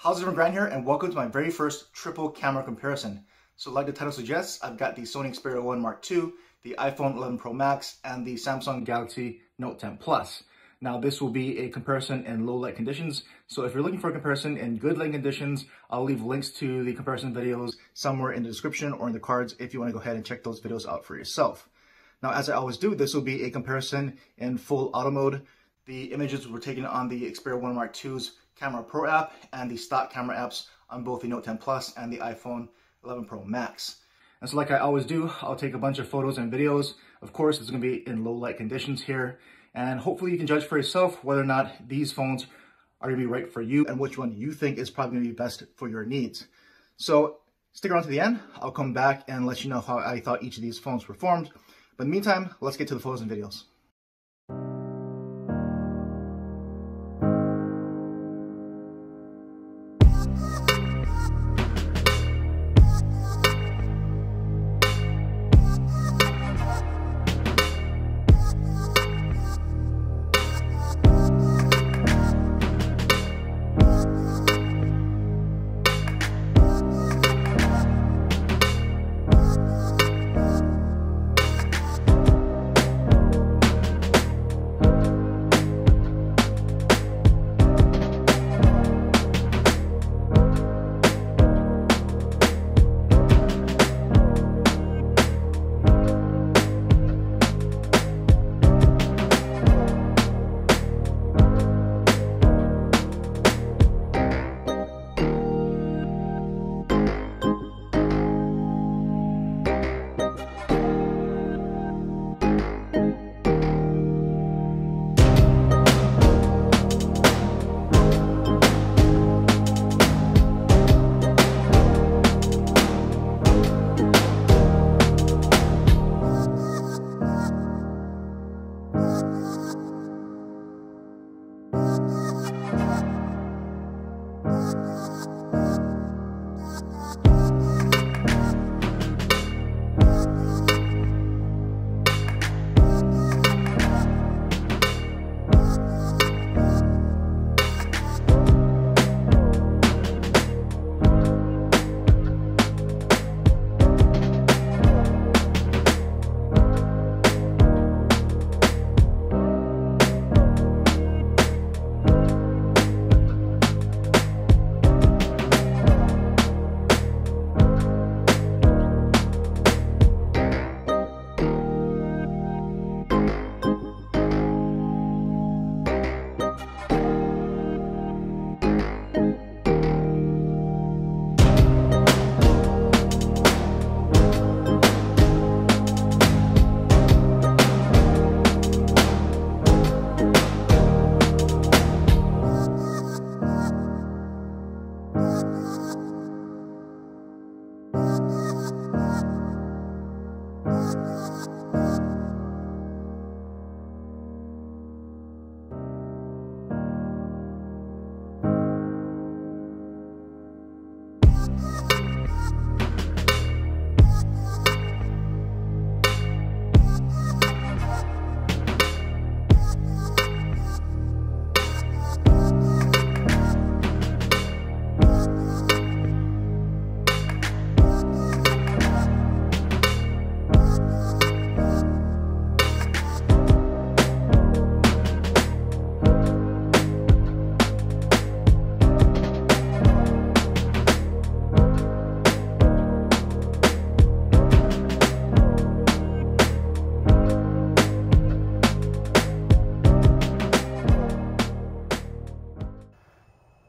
How's it going, Grant here, and welcome to my very first triple camera comparison. So like the title suggests, I've got the Sony Xperia 1 Mark II, the iPhone 11 Pro Max, and the Samsung Galaxy Note 10 Plus. Now this will be a comparison in low light conditions, so if you're looking for a comparison in good light conditions, I'll leave links to the comparison videos somewhere in the description or in the cards if you want to go ahead and check those videos out for yourself. Now, as I always do, this will be a comparison in full auto mode. The images were taken on the Xperia 1 Mark II's Camera Pro app and the stock camera apps on both the Note 10 Plus and the iPhone 11 Pro Max. And so like I always do, I'll take a bunch of photos and videos. Of course, it's going to be in low light conditions here. And hopefully you can judge for yourself whether or not these phones are going to be right for you and which one you think is probably going to be best for your needs. So stick around to the end. I'll come back and let you know how I thought each of these phones performed. But in the meantime, let's get to the photos and videos.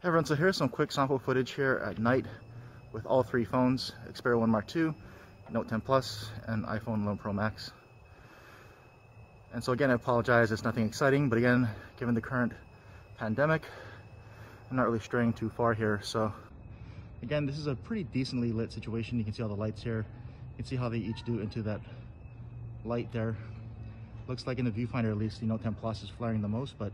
Hey everyone, so here's some quick sample footage here at night with all three phones, Xperia 1 Mark II, Note 10 Plus, and iPhone 11 Pro Max. And so again, I apologize, it's nothing exciting, but again, given the current pandemic, I'm not really straying too far here. So again, this is a pretty decently lit situation. You can see all the lights here. You can see how they each do into that light there. Looks like in the viewfinder, at least, the Note 10 Plus is flaring the most, but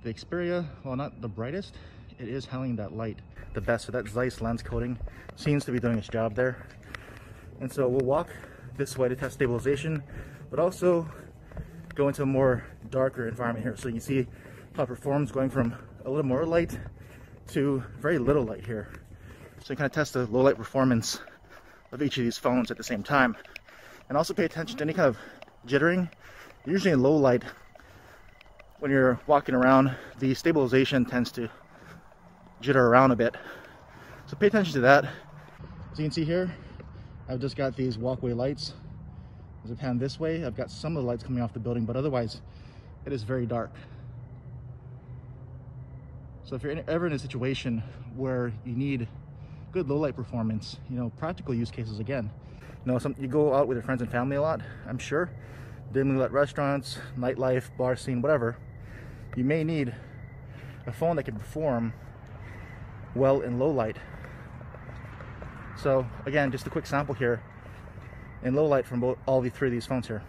the Xperia, while not the brightest, it is handling that light the best. So that Zeiss lens coating seems to be doing its job there. And so we'll walk this way to test stabilization, but also go into a more darker environment here. So you can see how it performs going from a little more light to very little light here. So you kind of test the low light performance of each of these phones at the same time. And also pay attention to any kind of jittering. Usually in low light, when you're walking around, the stabilization tends to jitter around a bit. So pay attention to that. As you can see here, I've just got these walkway lights. As I pan this way, I've got some of the lights coming off the building, but otherwise it is very dark. So if you're ever in a situation where you need good low light performance, you know, practical use cases again. You know, you go out with your friends and family a lot, I'm sure, dimly lit restaurants, nightlife, bar scene, whatever. You may need a phone that can perform well in low light. So again, just a quick sample here in low light from all three of these phones here.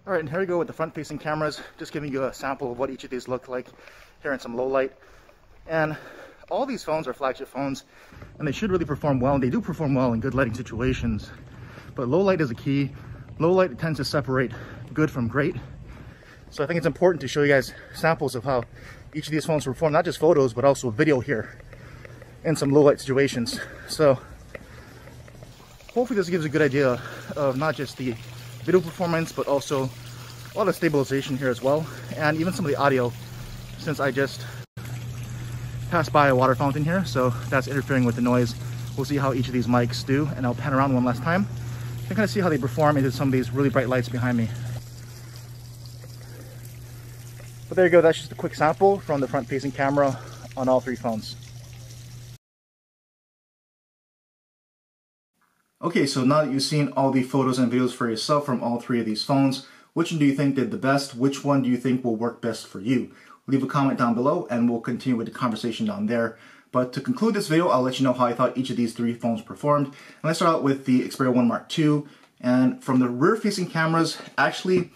Alright, and here we go with the front-facing cameras, just giving you a sample of what each of these look like here in some low light. And all these phones are flagship phones, and they should really perform well, and they do perform well in good lighting situations. But low light is a key. Low light tends to separate good from great. So I think it's important to show you guys samples of how each of these phones perform, not just photos, but also video here in some low light situations. So hopefully this gives a good idea of not just the video performance, but also a lot of stabilization here as well, and even some of the audio, since I just passed by a water fountain here, so that's interfering with the noise. We'll see how each of these mics do, and I'll pan around one last time and kind of see how they perform into some of these really bright lights behind me. But there you go, that's just a quick sample from the front-facing camera on all three phones. Okay, so now that you've seen all the photos and videos for yourself from all three of these phones, which one do you think did the best? Which one do you think will work best for you? Leave a comment down below and we'll continue with the conversation down there. But to conclude this video, I'll let you know how I thought each of these three phones performed. And let's start out with the Xperia 1 Mark II. And from the rear-facing cameras, actually,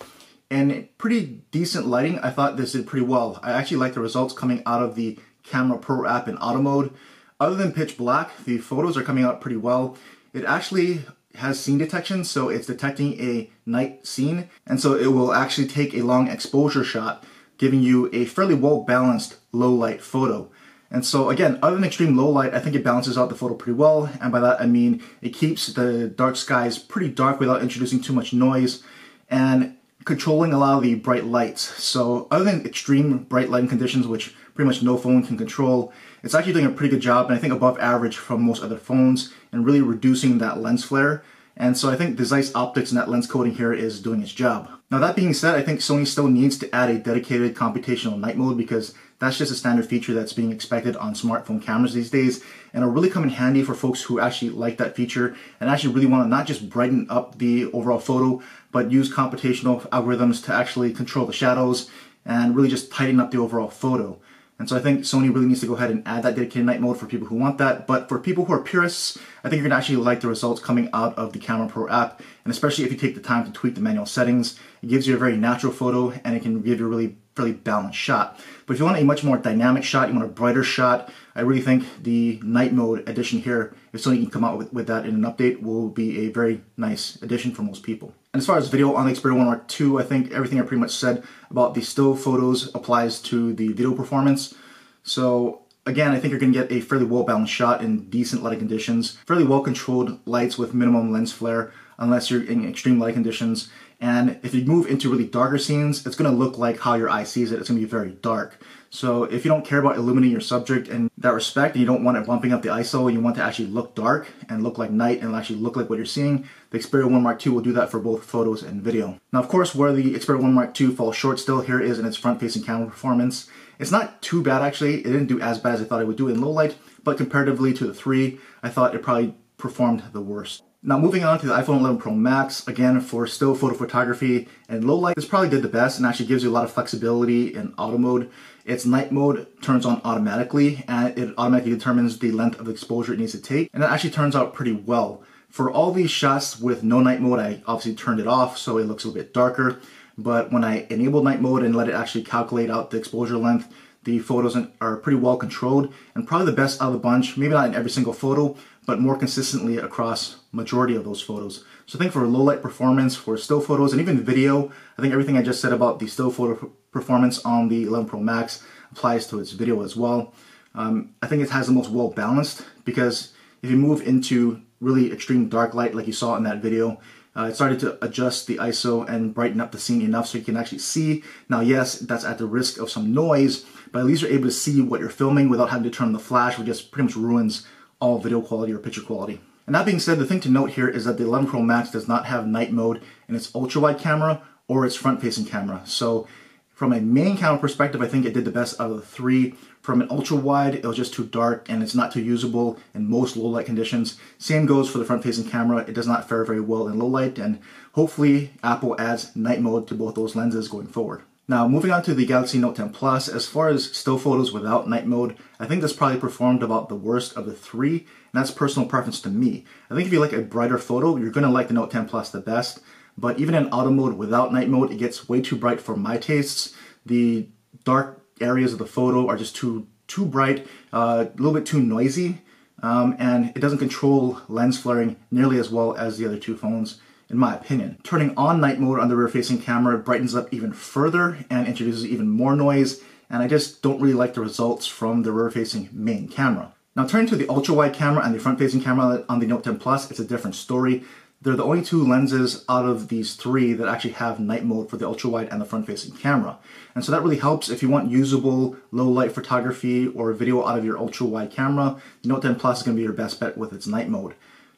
in pretty decent lighting, I thought this did pretty well. I actually like the results coming out of the Camera Pro app in auto mode. Other than pitch black, the photos are coming out pretty well. It actually has scene detection, so it's detecting a night scene, and so it will actually take a long exposure shot, giving you a fairly well-balanced low light photo. And so again, other than extreme low light, I think it balances out the photo pretty well, and by that I mean it keeps the dark skies pretty dark without introducing too much noise, and controlling a lot of the bright lights. So other than extreme bright lighting conditions, which pretty much no phone can control, it's actually doing a pretty good job, and I think above average from most other phones, and really reducing that lens flare. And so I think the Zeiss optics and that lens coating here is doing its job. Now that being said, I think Sony still needs to add a dedicated computational night mode, because that's just a standard feature that's being expected on smartphone cameras these days, and it'll really come in handy for folks who actually like that feature and actually really want to not just brighten up the overall photo, but use computational algorithms to actually control the shadows and really just tighten up the overall photo. And so I think Sony really needs to go ahead and add that dedicated night mode for people who want that. But for people who are purists, I think you're going to actually like the results coming out of the Camera Pro app. And especially if you take the time to tweak the manual settings, it gives you a very natural photo and it can give you a really fairly balanced shot. But if you want a much more dynamic shot, you want a brighter shot, I really think the night mode addition here, if Sony can come out with that in an update, will be a very nice addition for most people. And as far as video on the Xperia 1 Mark II, I think everything I pretty much said about the still photos applies to the video performance. So again, I think you're going to get a fairly well-balanced shot in decent lighting conditions, fairly well-controlled lights with minimum lens flare, unless you're in extreme light conditions. And if you move into really darker scenes, it's going to look like how your eye sees it. It's going to be very dark. So if you don't care about illuminating your subject in that respect, and you don't want it bumping up the ISO, and you want to actually look dark and look like night and actually look like what you're seeing, the Xperia 1 Mark II will do that for both photos and video. Now, of course, where the Xperia 1 Mark II falls short still here is in its front-facing camera performance. It's not too bad, actually. It didn't do as bad as I thought it would do in low light, but comparatively to the 3, I thought it probably performed the worst. Now moving on to the iPhone 11 Pro Max, again for still photo photography and low light, this probably did the best and actually gives you a lot of flexibility in auto mode. Its night mode turns on automatically and it automatically determines the length of exposure it needs to take, and that actually turns out pretty well. For all these shots with no night mode, I obviously turned it off so it looks a little bit darker, but when I enabled night mode and let it actually calculate out the exposure length, the photos are pretty well controlled and probably the best out of the bunch, maybe not in every single photo, but more consistently across majority of those photos. So I think for low light performance, for still photos, and even video, I think everything I just said about the still photo performance on the 11 Pro Max applies to its video as well. I think it has the most well balanced, because if you move into really extreme dark light like you saw in that video, it started to adjust the ISO and brighten up the scene enough so you can actually see. Now yes, that's at the risk of some noise, but at least you're able to see what you're filming without having to turn on the flash, which just pretty much ruins all video quality or picture quality. And that being said, the thing to note here is that the 11 Pro Max does not have night mode in its ultra-wide camera or its front-facing camera. So from a main camera perspective, I think it did the best out of the 3. From an ultra-wide, it was just too dark and it's not too usable in most low-light conditions. Same goes for the front-facing camera. It does not fare very well in low light, and hopefully Apple adds night mode to both those lenses going forward. Now, moving on to the Galaxy Note 10 Plus, as far as still photos without night mode, I think this probably performed about the worst of the 3, and that's personal preference to me. I think if you like a brighter photo, you're going to like the Note 10 Plus the best, but even in auto mode without night mode, it gets way too bright for my tastes. The dark areas of the photo are just too bright, a little bit too noisy, and it doesn't control lens flaring nearly as well as the other two phones, in my opinion. Turning on night mode on the rear-facing camera brightens up even further and introduces even more noise, and I just don't really like the results from the rear-facing main camera. Now turning to the ultra-wide camera and the front-facing camera on the Note 10 Plus, it's a different story. They're the only two lenses out of these 3 that actually have night mode for the ultra-wide and the front-facing camera. And so that really helps if you want usable low-light photography or video out of your ultra-wide camera. The Note 10 Plus is going to be your best bet with its night mode.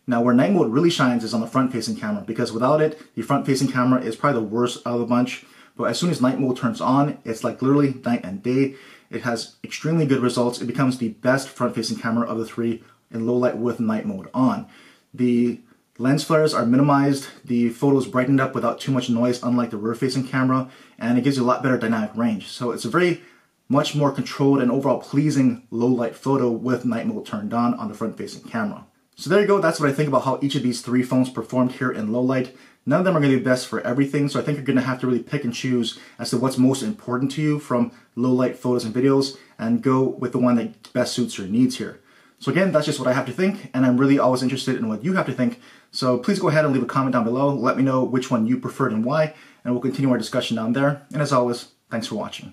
Now where night mode really shines is on the front-facing camera, because without it, the front-facing camera is probably the worst out of the bunch. But as soon as night mode turns on, it's like literally night and day. It has extremely good results. It becomes the best front-facing camera of the 3 in low light with night mode on. The lens flares are minimized, the photos brightened up without too much noise, unlike the rear-facing camera, and it gives you a lot better dynamic range. So it's a very much more controlled and overall pleasing low-light photo with night mode turned on the front-facing camera. So there you go, that's what I think about how each of these 3 phones performed here in low light. None of them are going to be best for everything, so I think you're going to have to really pick and choose as to what's most important to you from low light photos and videos, and go with the one that best suits your needs here. So again, that's just what I have to think, and I'm really always interested in what you have to think. So please go ahead and leave a comment down below. Let me know which one you preferred and why, and we'll continue our discussion down there. And as always, thanks for watching.